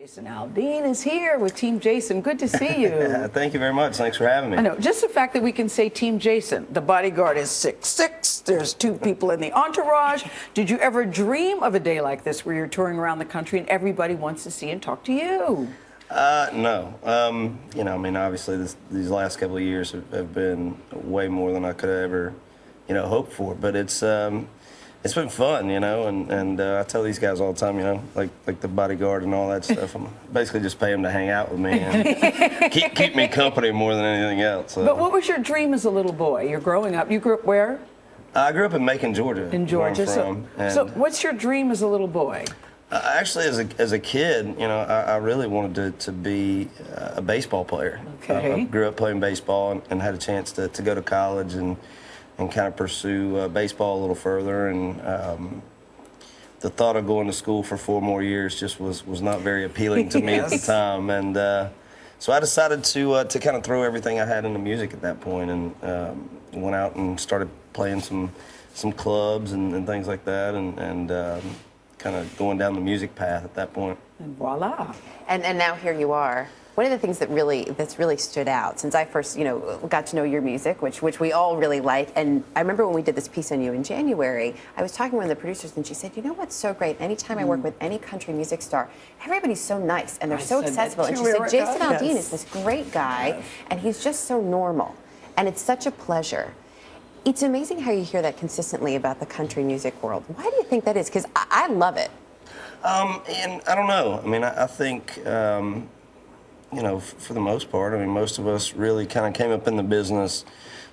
Jason Aldean is here with Team Jason. Good to see you. Thank you very much. Thanks for having me. I know. Just the fact that we can say Team Jason. The bodyguard is 6'6". There's 2 people in the entourage. Did you ever dream of a day like this where you're touring around the country and everybody wants to see and talk to you? No. Obviously these last couple of years have been way more than I could have ever, hoped for. But it's been fun, and I tell these guys all the time, like the bodyguard and all that stuff. I'm basically just pay them to hang out with me and keep me company more than anything else. So. But what was your dream as a little boy? You're growing up. You grew up where? I grew up in Macon, Georgia. In Georgia. So what's your dream as a little boy? Actually, as a kid, I really wanted to be a baseball player. Okay. I grew up playing baseball and had a chance to go to college and kind of pursue baseball a little further. And the thought of going to school for 4 more years just was not very appealing to me at the time. And so I decided to kind of throw everything I had into music at that point, and went out and started playing some clubs and things like that, and kind of going down the music path at that point. And voila. And now here you are. One of the things that's really stood out since I first, got to know your music, which we all really like, and I remember when we did this piece on you in January, I was talking with one of the producers and she said, you know what's so great? Anytime I work with any country music star, everybody's so nice and they're so accessible. And she said, Jason Aldean is this great guy, and he's just so normal, and it's such a pleasure. It's amazing how you hear that consistently about the country music world. Why do you think that is? Because I love it. And I don't know. I think, for the most part, most of us really kind of came up in the business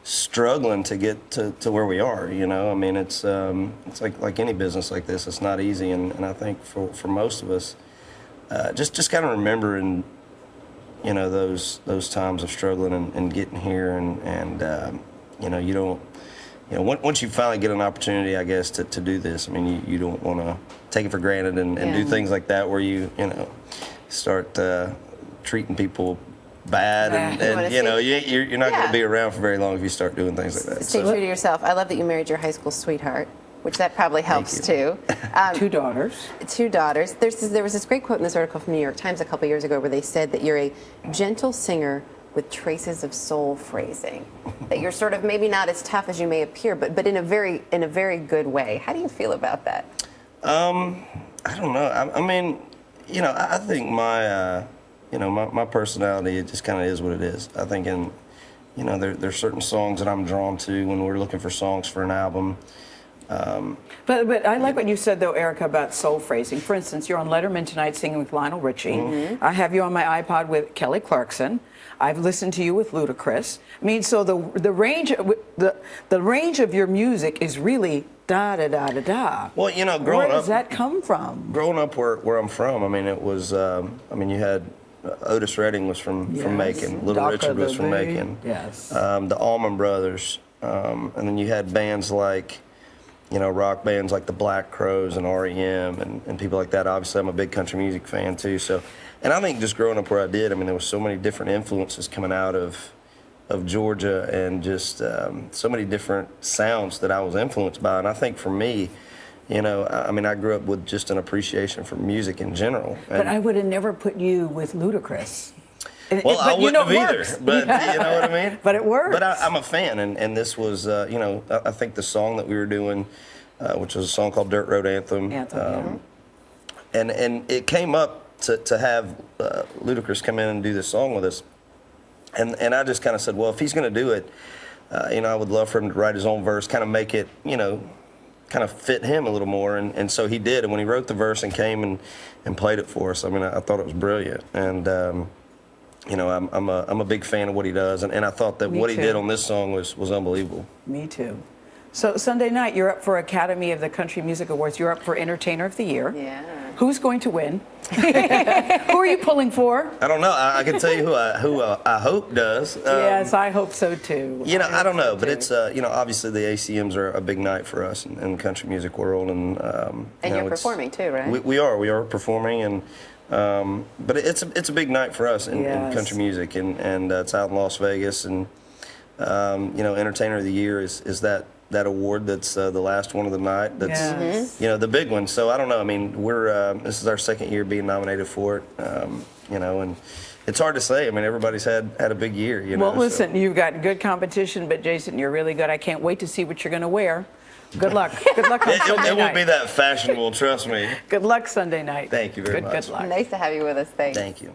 struggling to get to where we are, It's like any business like this, it's not easy. And I think for most of us, just kind of remembering, those times of struggling and getting here and you don't, once you finally get an opportunity, I guess, to do this, you don't want to take it for granted and do things like that where you start treating people bad and you're not going to be around for very long if you start doing things like that. Stay true to yourself. I love that you married your high school sweetheart, which that probably helps too. 2 daughters. 2 daughters. There was this great quote in this article from New York Times a couple years ago where they said that you're a gentle singer with traces of soul phrasing. That you're sort of maybe not as tough as you may appear, but in a very good way. How do you feel about that? I don't know. I think my personality, it just kind of is what it is. I think there's certain songs that I'm drawn to when we're looking for songs for an album. But I like what you said, though, Erica, about soul phrasing. For instance, you're on Letterman tonight singing with Lionel Richie. Mm-hmm. I have you on my iPod with Kelly Clarkson. I've listened to you with Ludacris. So the range of your music is really da da da da da. Well, growing up, where does that come from? Growing up where I'm from, it was. You had Otis Redding was from Macon. Little Richard was from Macon. Yes. The Allman Brothers, and then you had bands like, rock bands like the Black Crowes and REM and people like that. Obviously, I'm a big country music fan too. So, and I think just growing up where I did, there was so many different influences coming out of Georgia and just so many different sounds that I was influenced by. And I think for me, I grew up with just an appreciation for music in general. But I would have never put you with Ludacris. Well, I wouldn't have either, but you know what I mean? But it works. But I'm a fan, and this was, I think the song that we were doing, which was a song called Dirt Road Anthem. And it came up to have Ludacris come in and do this song with us. And I just kind of said, well, if he's going to do it, I would love for him to write his own verse, kind of make it, kind of fit him a little more. And so he did. And when he wrote the verse and came and played it for us, I thought it was brilliant. And, I'm a big fan of what he does. And I thought that what he did on this song was unbelievable. Me too. So Sunday night, you're up for Academy of the Country Music Awards. You're up for Entertainer of the Year. Yeah. Who's going to win? Who are you pulling for? I don't know. I can tell you who I hope does. Yes, I hope so too. I don't know, but it's obviously the ACMs are a big night for us in the country music world, and you're performing too, right? We are performing, and but it's a big night for us in country music, and it's out in Las Vegas, and Entertainer of the Year is that that award that's the last one of the night. That's Yes. the big one. So I don't know. I mean, we're this is our second year being nominated for it. And it's hard to say. I mean, everybody's had a big year. Well, listen, you've got good competition, but Jason, you're really good. I can't wait to see what you're going to wear. Good luck. Good luck on Sunday night. It won't be that fashionable, trust me. Good luck Sunday night. Thank you very much. Good luck. Nice to have you with us. Thanks. Thank you.